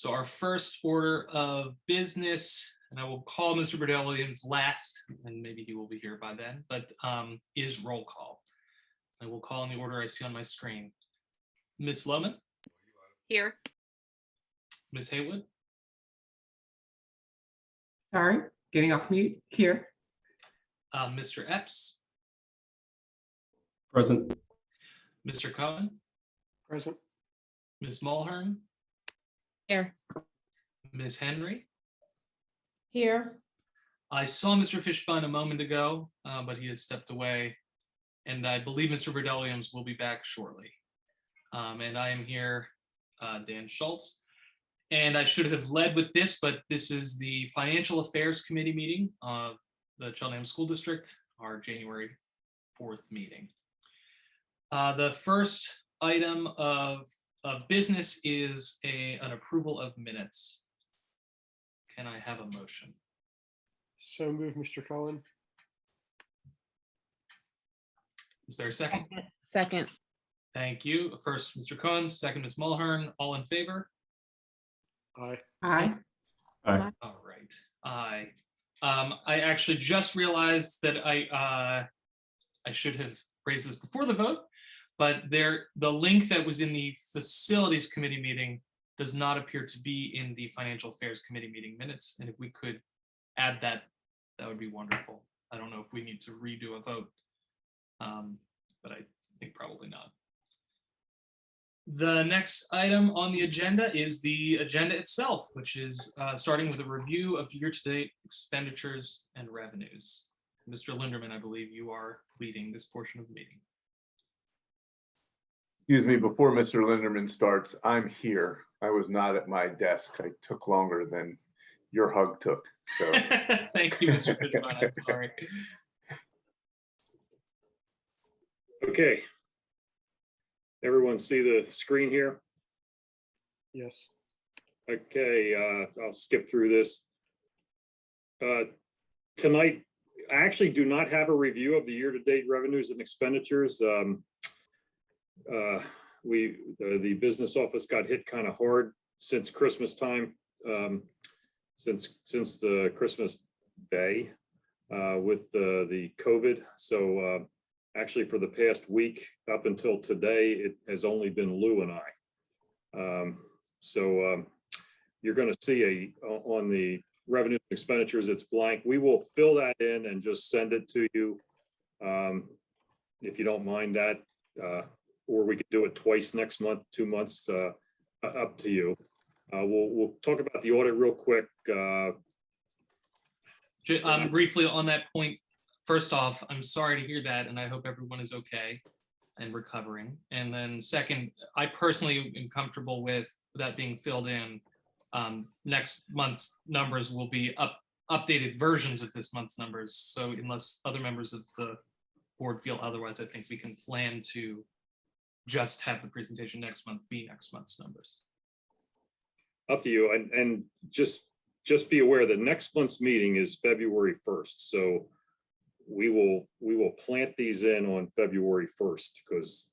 So our first order of business, and I will call Mr. Williams last, and maybe he will be here by then, but is roll call. I will call in the order I see on my screen. Ms. Lohman? Here. Ms. Haywood? Sorry, getting off mute here. Mr. Epps? Present. Mr. Cohen? Present. Ms. Mulhern? Here. Ms. Henry? Here. I saw Mr. Fishbun a moment ago, but he has stepped away. And I believe Mr. Williams will be back shortly. And I am here, Dan Schultz. And I should have led with this, but this is the Financial Affairs Committee meeting of the Cheltenham School District, our January 4th meeting. The first item of business is an approval of minutes. Can I have a motion? So move, Mr. Cohen. Is there a second? Second. Thank you. First, Mr. Cohen, second, Ms. Mulhern. All in favor? Aye. Aye. Aye. All right. Aye. I actually just realized that I should have raised this before the vote, but the link that was in the Facilities Committee meeting does not appear to be in the Financial Affairs Committee meeting minutes. And if we could add that, that would be wonderful. I don't know if we need to redo a vote, but I think probably not. The next item on the agenda is the agenda itself, which is starting with a review of year-to-date expenditures and revenues. Mr. Linderman, I believe you are leading this portion of the meeting. Excuse me, before Mr. Linderman starts, I'm here. I was not at my desk. I took longer than your hug took. So thank you, Mr. Fishman. I'm sorry. Okay. Everyone see the screen here? Yes. Okay, I'll skip through this. Tonight, I actually do not have a review of the year-to-date revenues and expenditures. The business office got hit kind of hard since Christmas time, since the Christmas day with the COVID. So actually for the past week up until today, it has only been Lou and I. You're going to see on the revenue expenditures, it's blank. We will fill that in and just send it to you if you don't mind that, or we could do it twice next month, 2 months, up to you. We'll talk about the audit real quick. Briefly on that point, first off, I'm sorry to hear that, and I hope everyone is okay and recovering. And then second, I personally am comfortable with that being filled in. Next month's numbers will be updated versions of this month's numbers. So unless other members of the board feel otherwise, I think we can plan to just have the presentation next month be next month's numbers. Up to you, and just be aware that next month's meeting is February 1st. So we will plant these in on February 1st because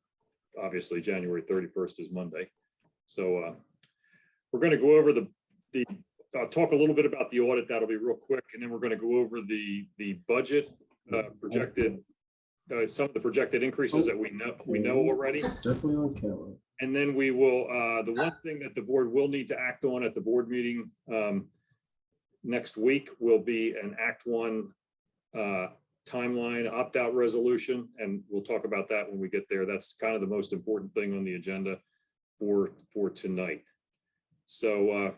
obviously January 31st is Monday. So we're going to go over I'll talk a little bit about the audit. That'll be real quick, and then we're going to go over the budget projected, some of the projected increases that we know already. Definitely on camera. And then we will, the one thing that the board will need to act on at the board meeting next week will be an Act 1 timeline opt-out resolution, and we'll talk about that when we get there. That's kind of the most important thing on the agenda for tonight. So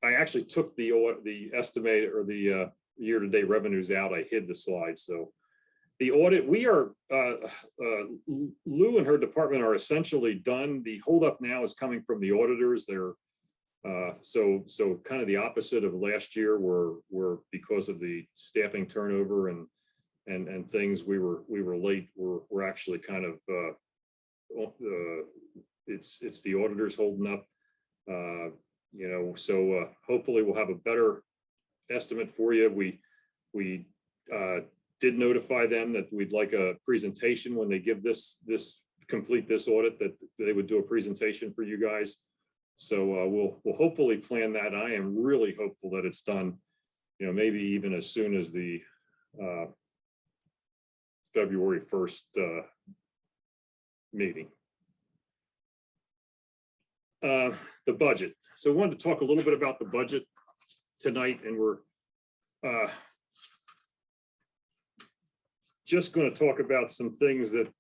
I actually took the estimate or the year-to-date revenues out. I hid the slide. So the audit, we are, Lou and her department are essentially done. The holdup now is coming from the auditors. They're so kind of the opposite of last year, where because of the staffing turnover and things, we were late. We're actually kind of it's the auditors holding up. So hopefully we'll have a better estimate for you. We did notify them that we'd like a presentation when they give complete this audit, that they would do a presentation for you guys. So we'll hopefully plan that. I am really hopeful that it's done, maybe even as soon as the February 1st meeting. The budget. So I wanted to talk a little bit about the budget tonight, and we're just going to talk about some things that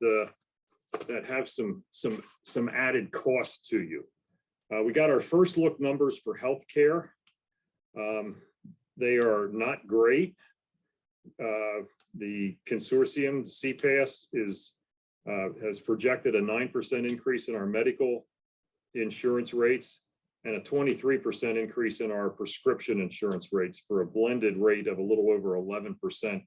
have some added cost to you. We got our first look numbers for healthcare. They are not great. The consortium, CPAS, has projected a 9% increase in our medical insurance rates and a 23% increase in our prescription insurance rates, for a blended rate of a little over 11%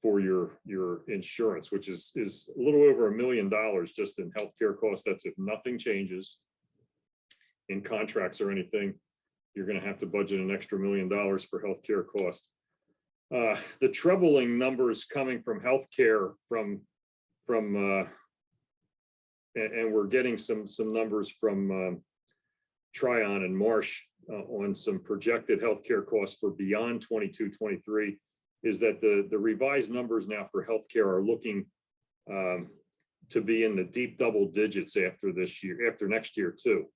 for your insurance, which is a little over $1 million just in healthcare costs. That's if nothing changes in contracts or anything. You're going to have to budget an extra $1 million for healthcare costs. The troubling numbers coming from healthcare and we're getting some numbers from Tryon and Marsh on some projected healthcare costs for beyond 22-23, is that the revised numbers now for healthcare are looking to be in the deep double digits after next year too.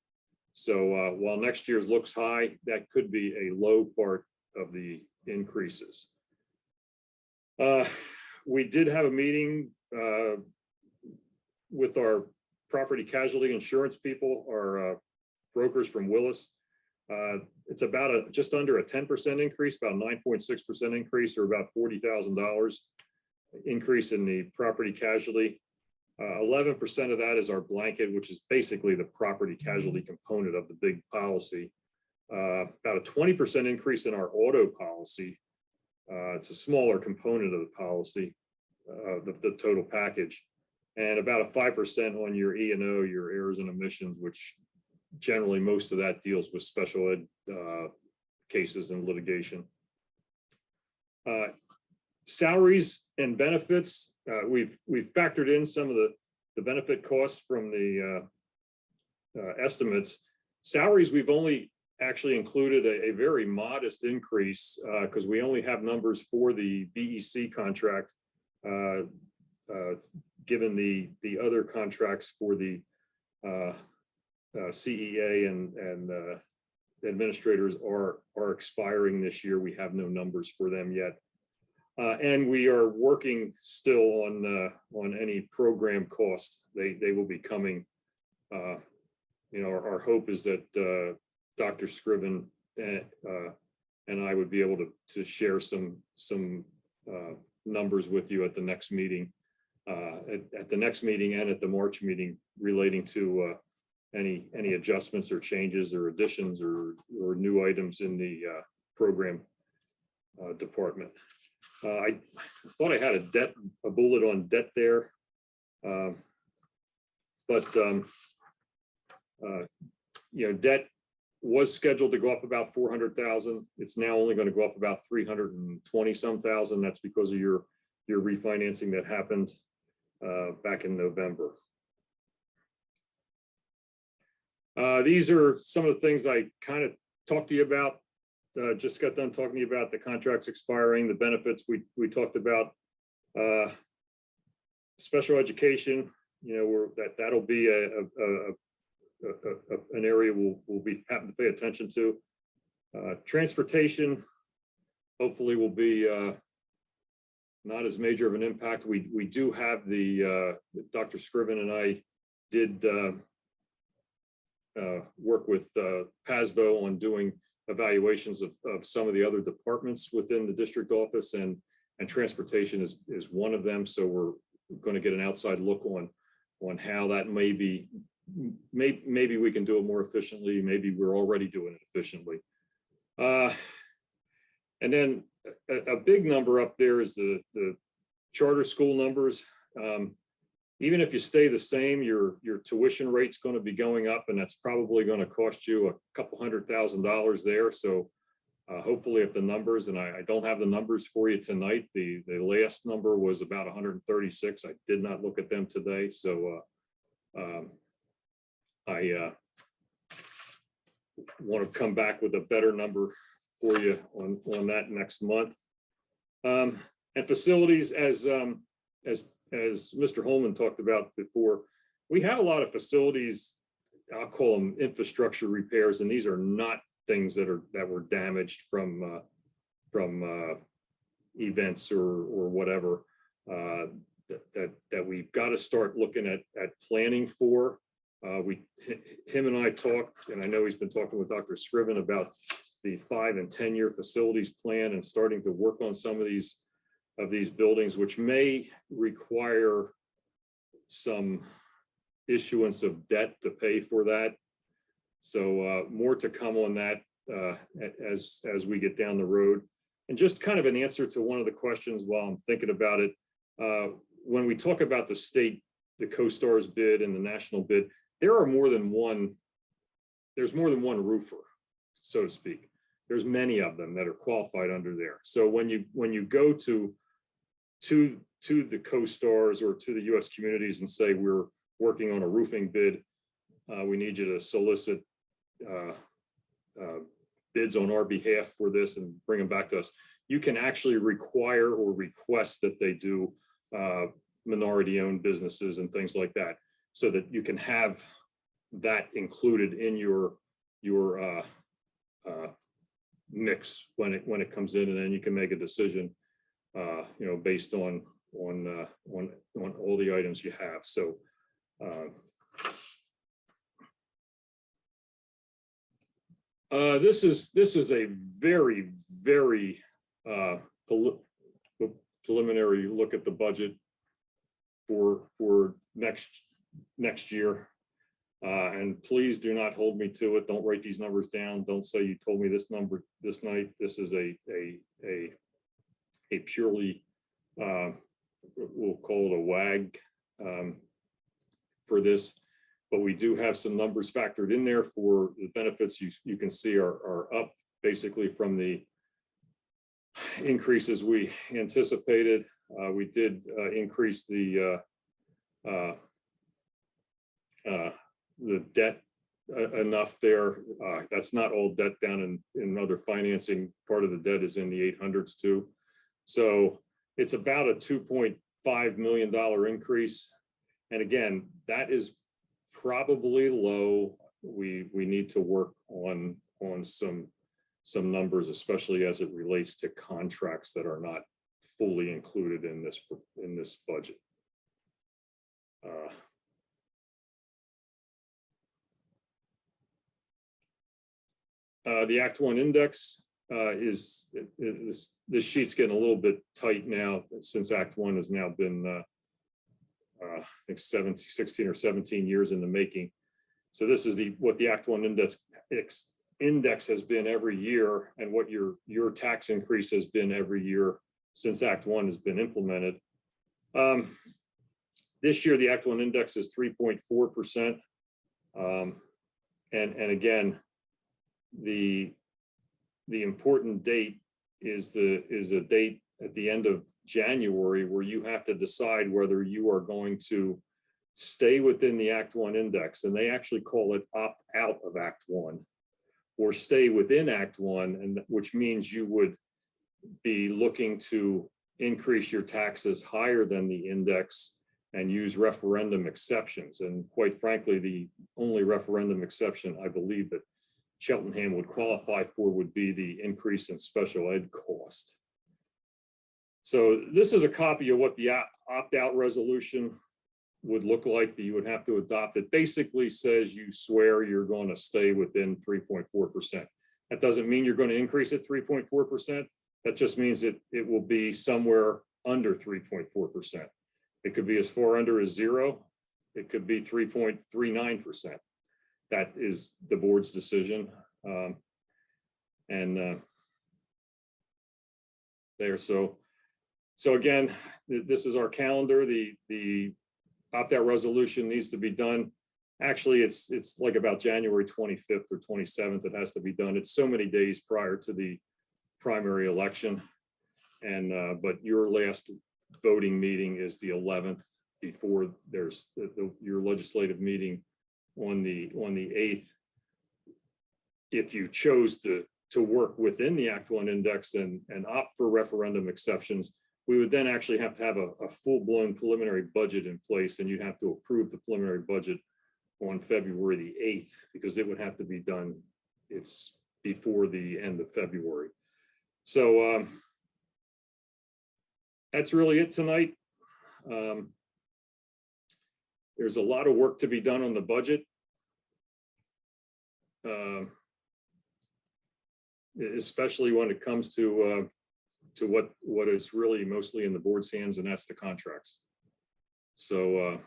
So while next year's looks high, that could be a low part of the increases. We did have a meeting with our property casualty insurance people, our brokers from Willis. It's about just under a 10% increase, about 9.6% increase, or about $40,000 increase in the property casualty. 11% of that is our blanket, which is basically the property casualty component of the big policy. About a 20% increase in our auto policy. It's a smaller component of the policy, the total package, and about a 5% on your E&O, your errors and omissions, which generally most of that deals with special ed cases and litigation. Salaries and benefits, we've factored in some of the benefit costs from the estimates. Salaries, we've only actually included a very modest increase because we only have numbers for the BEC contract, given the other contracts for the CEA and administrators are expiring this year. We have no numbers for them yet. And we are working still on any program costs. They will be coming. Our hope is that Dr. Scriven and I would be able to share some numbers with you at the next meeting, at the next meeting and at the March meeting, relating to any adjustments or changes or additions or new items in the program department. I thought I had a bullet on debt there, but debt was scheduled to go up about 400,000. It's now only going to go up about 320 some thousand. That's because of your refinancing that happened back in November. These are some of the things I kind of talked to you about. Just got done talking to you about the contracts expiring, the benefits we talked about, special education. That'll be an area we'll be having to pay attention to. Transportation, hopefully, will be not as major of an impact. We do have the Dr. Scriven and I did work with PASBO on doing evaluations of some of the other departments within the district office, and transportation is one of them. So we're going to get an outside look on how that maybe we can do it more efficiently. Maybe we're already doing it efficiently. And then a big number up there is the charter school numbers. Even if you stay the same, your tuition rate's going to be going up, and that's probably going to cost you a couple $100,000 there. So hopefully, if the numbers, and I don't have the numbers for you tonight, the last number was about 136. I did not look at them today, so I want to come back with a better number for you on that next month. And facilities, as Mr. Holman talked about before, we have a lot of facilities, I'll call them infrastructure repairs, and these are not things that were damaged from events or whatever, that we've got to start looking at planning for. Him and I talked, and I know he's been talking with Dr. Scriven about the 5 and 10-year facilities plan and starting to work on some of these buildings, which may require some issuance of debt to pay for that. So more to come on that as we get down the road. And just kind of an answer to one of the questions while I'm thinking about it, when we talk about the state, the co-stars bid and the national bid, there's more than one roofer, so to speak. There's many of them that are qualified under there. So when you go to the co-stars or to the U.S. communities and say, we're working on a roofing bid, we need you to solicit bids on our behalf for this and bring them back to us. You can actually require or request that they do minority-owned businesses and things like that, so that you can have that included in your mix when it comes in, and then you can make a decision, based on all the items you have. So. This is a very, very preliminary look at the budget for next year. And please do not hold me to it. Don't write these numbers down. Don't say you told me this number this night. This is a purely, we'll call it a WAG for this. But we do have some numbers factored in there for the benefits you can see are up basically from the increases we anticipated. We did increase the debt enough there. That's not all debt down in other financing. Part of the debt is in the 800s too. So it's about a $2.5 million increase. And again, that is probably low. We need to work on some numbers, especially as it relates to contracts that are not fully included in this budget. The Act 1 index this sheet's getting a little bit tight now since Act 1 has now been I think 16 or 17 years in the making. So this is what the Act 1 index has been every year, and what your tax increase has been every year since Act 1 has been implemented. This year, the Act 1 index is 3.4%. And again, the important date is a date at the end of January where you have to decide whether you are going to stay within the Act 1 index, and they actually call it opt out of Act 1, or stay within Act 1, and which means you would be looking to increase your taxes higher than the index and use referendum exceptions. And quite frankly, the only referendum exception I believe that Cheltenham would qualify for would be the increase in special ed cost. So this is a copy of what the opt-out resolution would look like that you would have to adopt. It basically says you swear you're going to stay within 3.4%. That doesn't mean you're going to increase it 3.4%. That just means that it will be somewhere under 3.4%. It could be as far under as 0. It could be 3.39%. That is the board's decision. So again, this is our calendar. The opt-out resolution needs to be done. Actually, it's like about January 25th or 27th. It has to be done. It's so many days prior to the primary election, and but your last voting meeting is the 11th before there's your legislative meeting on the 8th. if you chose to work within the Act 1 index and opt for referendum exceptions, we would then actually have to have a full-blown preliminary budget in place, and you'd have to approve the preliminary budget on February the 8th, because it would have to be done, it's before the end of February. So that's really it tonight. There's a lot of work to be done on the budget. Especially when it comes to what is really mostly in the board's hands, and that's the contracts. So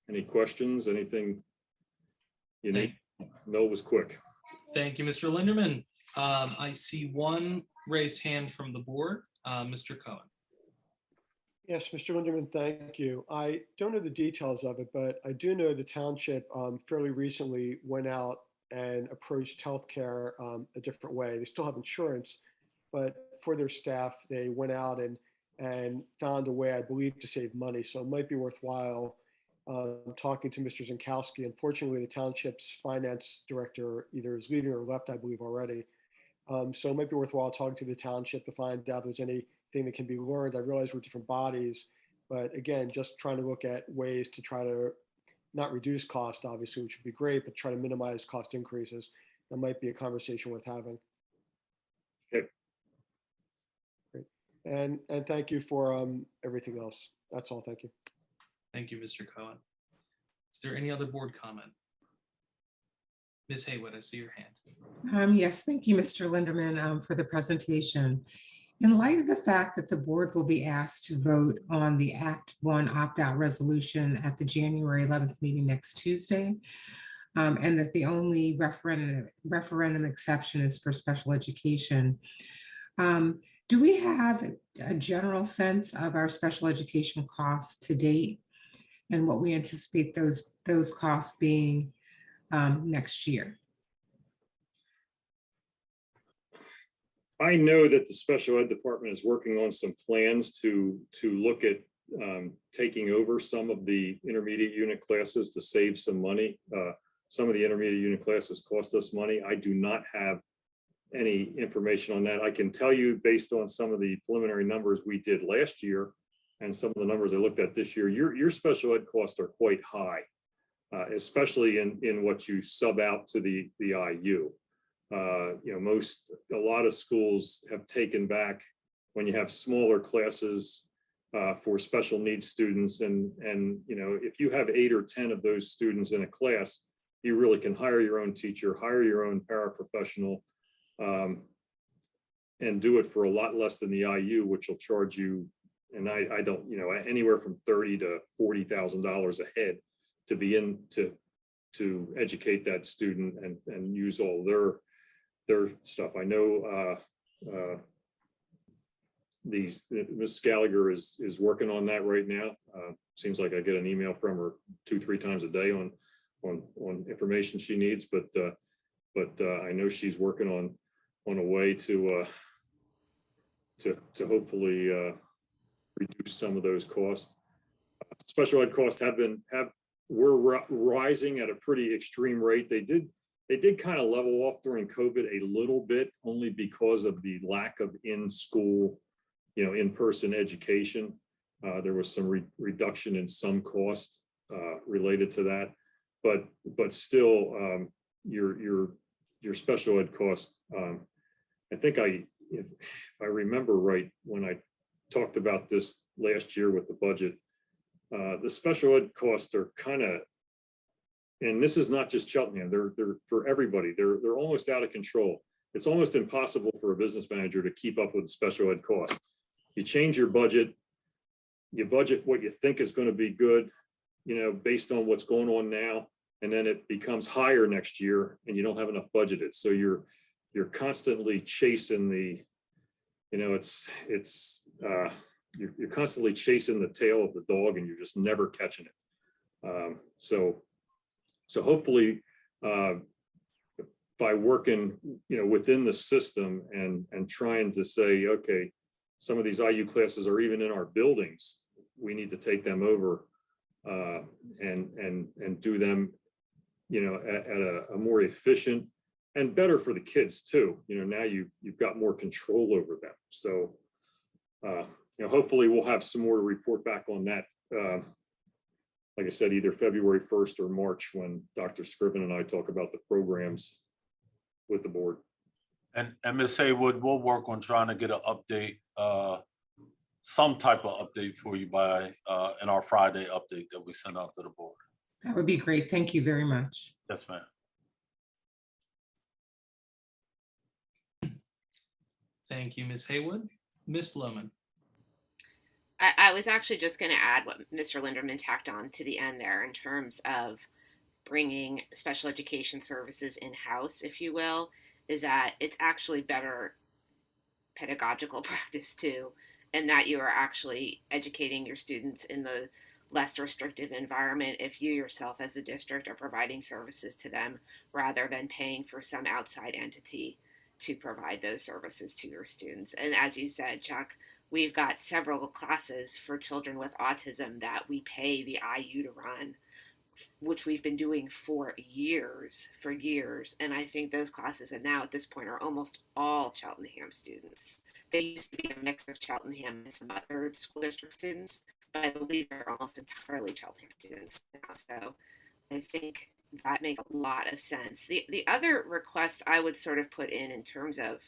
any questions, anything you need? No, it was quick. Thank you, Mr. Linderman. I see one raised hand from the board, Mr. Cohen. Yes, Mr. Linderman, thank you. I don't know the details of it, but I do know the township fairly recently went out and approached healthcare a different way. They still have insurance, but for their staff, they went out and found a way, I believe, to save money. So it might be worthwhile talking to Mr. Zinkowski. Unfortunately, the township's finance director either is leaving or left, I believe, already. So it might be worthwhile talking to the township to find out if there's anything that can be learned. I realize we're different bodies, but again, just trying to look at ways to try to not reduce cost, obviously, which would be great, but try to minimize cost increases. That might be a conversation worth having. Okay. Great. And thank you for everything else. That's all. Thank you. Thank you, Mr. Cohen. Is there any other board comment? Ms. Haywood, I see your hand. Yes, thank you, Mr. Linderman, for the presentation. In light of the fact that the board will be asked to vote on the Act 1 opt-out resolution at the January 11th meeting next Tuesday, and that the only referendum exception is for special education, do we have a general sense of our special education costs to date and what we anticipate those costs being next year? I know that the special ed department is working on some plans to look at taking over some of the intermediate unit classes to save some money. Some of the intermediate unit classes cost us money. I do not have any information on that. I can tell you, based on some of the preliminary numbers we did last year and some of the numbers I looked at this year, your special ed costs are quite high, especially in what you sub out to the IU. A lot of schools have taken back when you have smaller classes for special needs students, and if you have 8 or 10 of those students in a class, you really can hire your own teacher, hire your own paraprofessional, and do it for a lot less than the IU, which will charge you, and I don't, anywhere from $30,000 to $40,000 a head to be in to educate that student and use all their stuff. I know Ms. Gallagher is working on that right now. Seems like I get an email from her 2-3 times a day on information she needs, but I know she's working on a way to hopefully reduce some of those costs. Special ed costs were rising at a pretty extreme rate. They did kind of level off during COVID a little bit, only because of the lack of in-school, in-person education. There was some reduction in some cost related to that, but still, your special ed costs. I think if I remember right, when I talked about this last year with the budget, the special ed costs are kind of, and this is not just Cheltenham, they're for everybody. They're almost out of control. It's almost impossible for a business manager to keep up with the special ed costs. You change your budget, you budget what you think is going to be good, based on what's going on now, and then it becomes higher next year and you don't have enough budgeted. So you're constantly chasing you're constantly chasing the tail of the dog, and you're just never catching it. So hopefully, by working, within the system and trying to say, okay, some of these IU classes are even in our buildings, we need to take them over and do them, at a more efficient and better for the kids too. Now you've got more control over them. So, hopefully we'll have some more to report back on that. Like I said, either February 1st or March, when Dr. Scriven and I talk about the programs with the board. And Ms. Haywood, we'll work on trying to get an update, some type of update for you by in our Friday update that we send out to the board. That would be great. Thank you very much. Yes, ma'am. Thank you, Ms. Haywood. Ms. Lohman. I was actually just going to add what Mr. Linderman tacked on to the end there in terms of bringing special education services in-house, if you will, is that it's actually better pedagogical practice too, and that you are actually educating your students in the less restrictive environment if you yourself as a district are providing services to them rather than paying for some outside entity to provide those services to your students. And as you said, Chuck, we've got several classes for children with autism that we pay the IU to run, which we've been doing for years. And I think those classes, and now at this point, are almost all Cheltenham students. They used to be a mix of Cheltenham and some other school district students, but I believe they're almost entirely Cheltenham students now. So I think that makes a lot of sense. The other request I would sort of put in terms of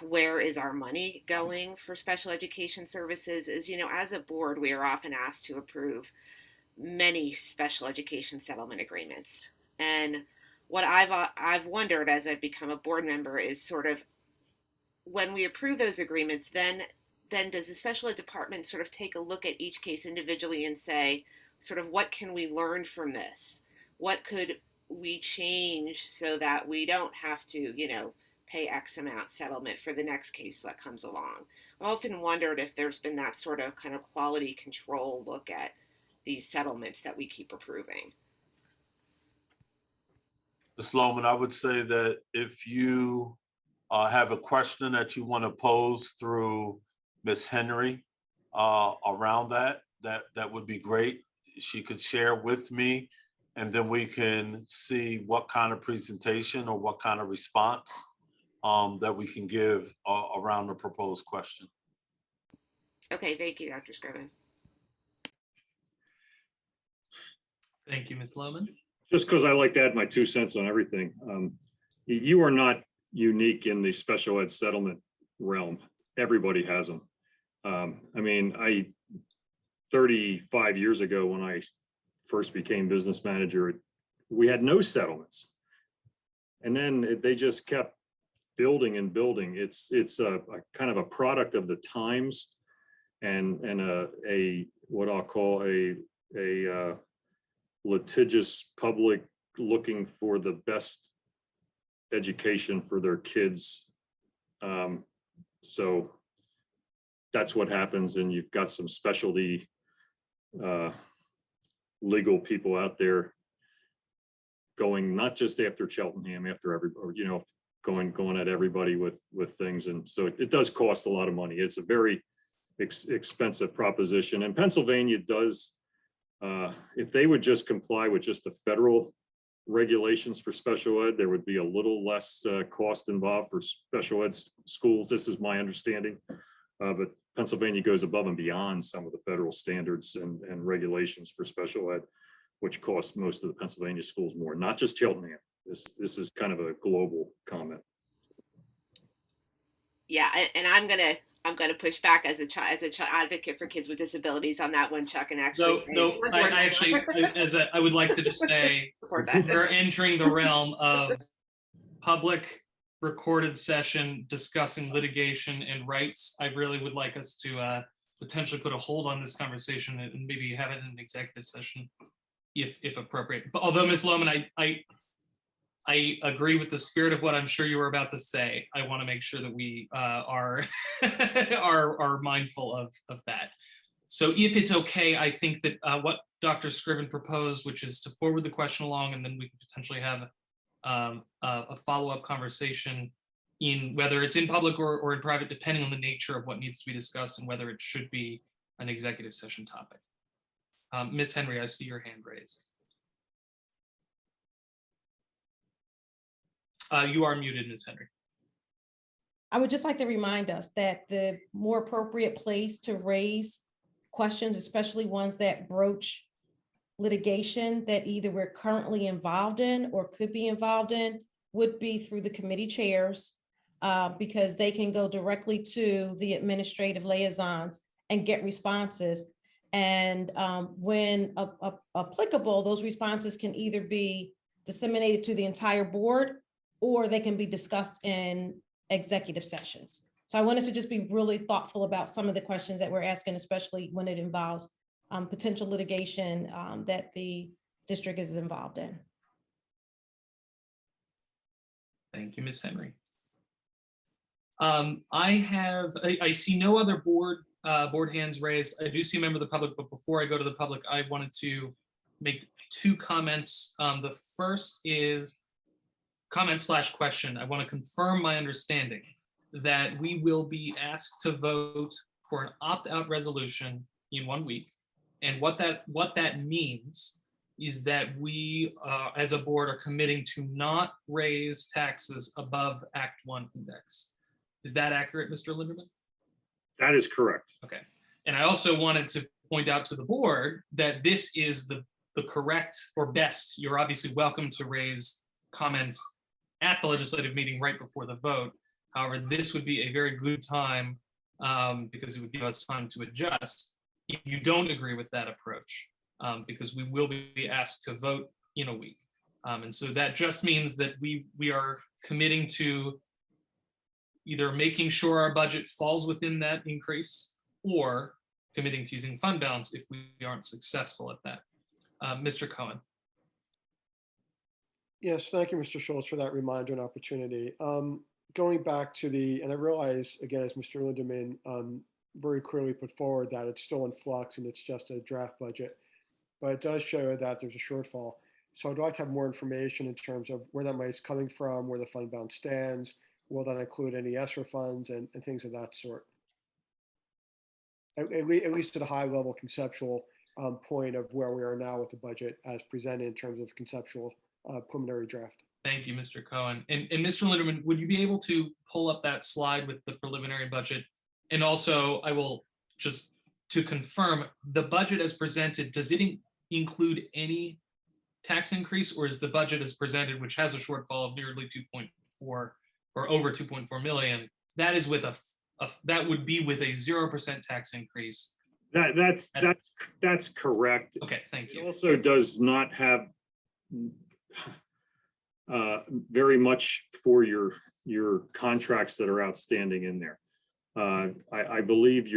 where is our money going for special education services is, as a board, we are often asked to approve many special education settlement agreements. And what I've wondered as I've become a board member is sort of when we approve those agreements, then does the special ed department sort of take a look at each case individually and say, sort of, what can we learn from this? What could we change so that we don't have to, pay X amount settlement for the next case that comes along? I've often wondered if there's been that sort of kind of quality control look at these settlements that we keep approving. Ms. Lohman, I would say that if you have a question that you want to pose through Ms. Henry around that would be great. She could share with me, and then we can see what kind of presentation or what kind of response that we can give around the proposed question. Okay, thank you, Dr. Scriven. Thank you, Ms. Lohman. Just because I like to add my 2 cents on everything. You are not unique in the special ed settlement realm. Everybody has them. 35 years ago when I first became business manager, we had no settlements. And then they just kept building and building. It's a kind of a product of the times and a what I'll call a litigious public looking for the best education for their kids. So that's what happens, and you've got some specialty legal people out there going not just after Cheltenham, after everybody, going at everybody with things. And so it does cost a lot of money. It's a very expensive proposition. And Pennsylvania does, if they would just comply with just the federal regulations for special ed, there would be a little less cost involved for special ed schools. This is my understanding. But Pennsylvania goes above and beyond some of the federal standards and regulations for special ed, which costs most of the Pennsylvania schools more, not just Cheltenham. This is kind of a global comment. Yeah, and I'm gonna push back as a child advocate for kids with disabilities on that one, Chuck, and actually. No, I would like to just say support that. we're entering the realm of public recorded session discussing litigation and rights. I really would like us to potentially put a hold on this conversation and maybe have it in an executive session if appropriate. But although Ms. Lohman, I agree with the spirit of what I'm sure you were about to say. I want to make sure that we are mindful of that. So if it's okay, I think that what Dr. Scriven proposed, which is to forward the question along, and then we can potentially have a follow-up conversation in whether it's in public or in private, depending on the nature of what needs to be discussed and whether it should be an executive session topic. Ms. Henry, I see your hand raised. You are muted, Ms. Henry. I would just like to remind us that the more appropriate place to raise questions, especially ones that broach litigation that either we're currently involved in or could be involved in, would be through the committee chairs, because they can go directly to the administrative liaisons and get responses. And when applicable, those responses can either be disseminated to the entire board or they can be discussed in executive sessions. So I wanted to just be really thoughtful about some of the questions that we're asking, especially when it involves potential litigation that the district is involved in. Thank you, Ms. Henry. I see no other board hands raised. I do see a member of the public, but before I go to the public, I wanted to make two comments. The first is comment/question. I want to confirm my understanding that we will be asked to vote for an opt-out resolution in 1 week. And what that means is that we, as a board, are committing to not raise taxes above Act 1 index. Is that accurate, Mr. Linderman? That is correct. Okay. And I also wanted to point out to the board that this is the correct or best. You're obviously welcome to raise comments at the legislative meeting right before the vote. However, this would be a very good time because it would give us time to adjust if you don't agree with that approach, because we will be asked to vote in a week. And so that just means that we are committing to either making sure our budget falls within that increase or committing to using fund balance if we aren't successful at that. Mr. Cohen. Yes, thank you, Mr. Schultz, for that reminder and opportunity. Going back to and I realize, again, as Mr. Linderman very clearly put forward, that it's still in flux and it's just a draft budget, but it does show that there's a shortfall. So I'd like to have more information in terms of where that money is coming from, where the fund balance stands. Will that include any ESSER funds and things of that sort? At least at a high level conceptual point of where we are now with the budget as presented in terms of conceptual preliminary draft. Thank you, Mr. Cohen. And Mr. Linderman, would you be able to pull up that slide with the preliminary budget? And also, I will just to confirm, the budget as presented, does it include any tax increase, or is the budget as presented, which has a shortfall of nearly 2.4 or over 2.4 million, that is with that would be with a 0% tax increase? That's correct. Okay, thank you. It also does not have very much for your contracts that are outstanding in there. I believe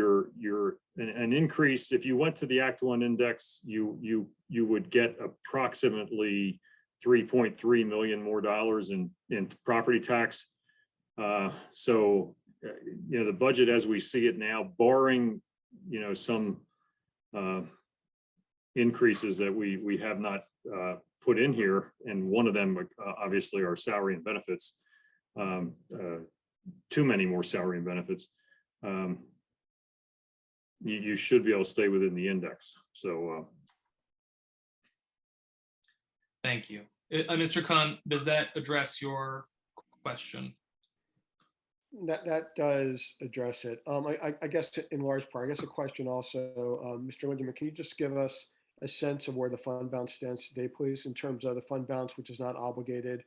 an increase, if you went to the Act 1 index, you would get approximately $3.3 million more in property tax. So the budget as we see it now, barring some increases that we have not put in here, and one of them obviously are salary and benefits, too many more salary and benefits, you should be able to stay within the index. So thank you. Mr. Khan, does that address your question? That does address it. I guess in large part, I guess a question also, Mr. Linderman, can you just give us a sense of where the fund balance stands today, please, in terms of the fund balance, which is not obligated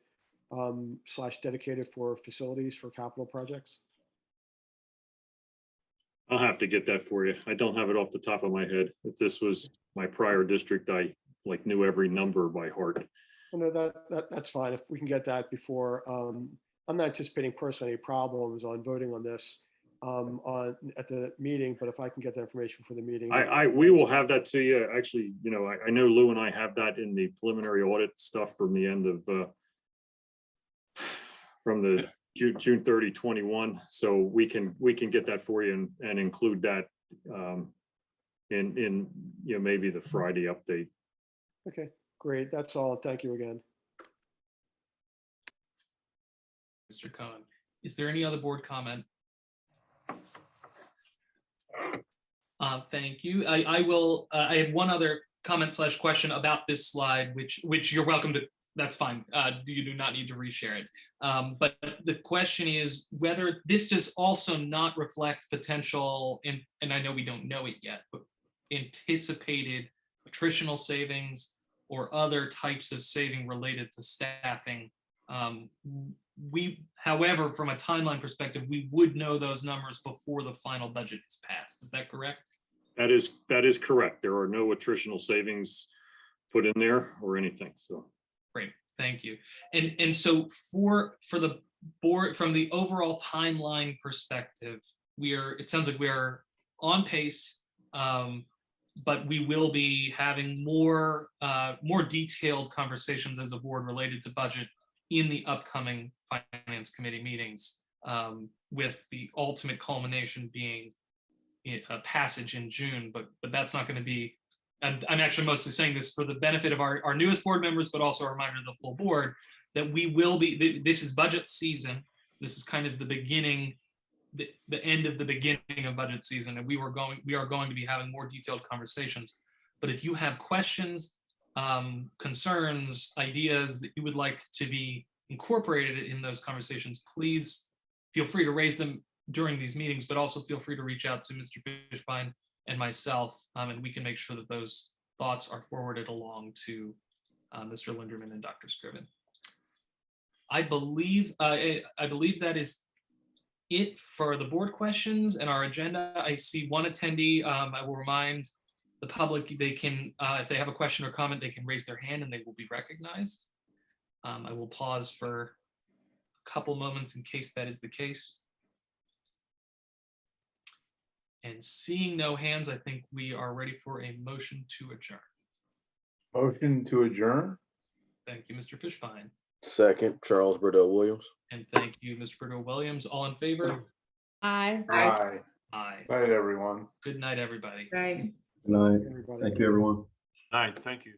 / dedicated for facilities for capital projects? I'll have to get that for you. I don't have it off the top of my head. If this was my prior district, I knew every number by heart. Well, no, that's fine. If we can get that before, I'm not anticipating personally any problems on voting on this at the meeting, but if I can get that information for the meeting. We will have that to you. Actually, I know Lou and I have that in the preliminary audit stuff from the end of from the June 30, 21. So we can get that for you and include that in maybe the Friday update. Okay, great. That's all. Thank you again. Mr. Cohen, is there any other board comment? Thank you. I will. I have one other comment / question about this slide, which you're welcome to that's fine. You do not need to reshare it. But the question is whether this does also not reflect potential, and I know we don't know it yet, but anticipated attritional savings or other types of saving related to staffing. However, from a timeline perspective, we would know those numbers before the final budget is passed. Is that correct? That is correct. There are no attritional savings put in there or anything, so. Great, thank you. And so for the board, from the overall timeline perspective, it sounds like we are on pace, but we will be having more detailed conversations as a board related to budget in the upcoming Finance Committee meetings, with the ultimate culmination being a passage in June, but that's not going to be, I'm actually mostly saying this for the benefit of our newest board members, but also a reminder to the full board that we will be, this is budget season. This is kind of the beginning, the end of the beginning of budget season, and we are going to be having more detailed conversations. But if you have questions, concerns, ideas that you would like to be incorporated in those conversations, please feel free to raise them during these meetings, but also feel free to reach out to Mr. Fishbein and myself, and we can make sure that those thoughts are forwarded along to Mr. Linderman and Dr. Scriven. I believe that is it for the board questions and our agenda. I see one attendee. I will remind the public they can, if they have a question or comment, they can raise their hand and they will be recognized. I will pause for a couple moments in case that is the case. And seeing no hands, I think we are ready for a motion to adjourn. Motion to adjourn? Thank you, Mr. Fishbein. Second, Charles Burdell Williams. And thank you, Mr. Burdell Williams. All in favor? Aye. Aye. Aye. Night, everyone. Good night, everybody. Right. Good night. Everybody. Thank you, everyone. All right, thank you.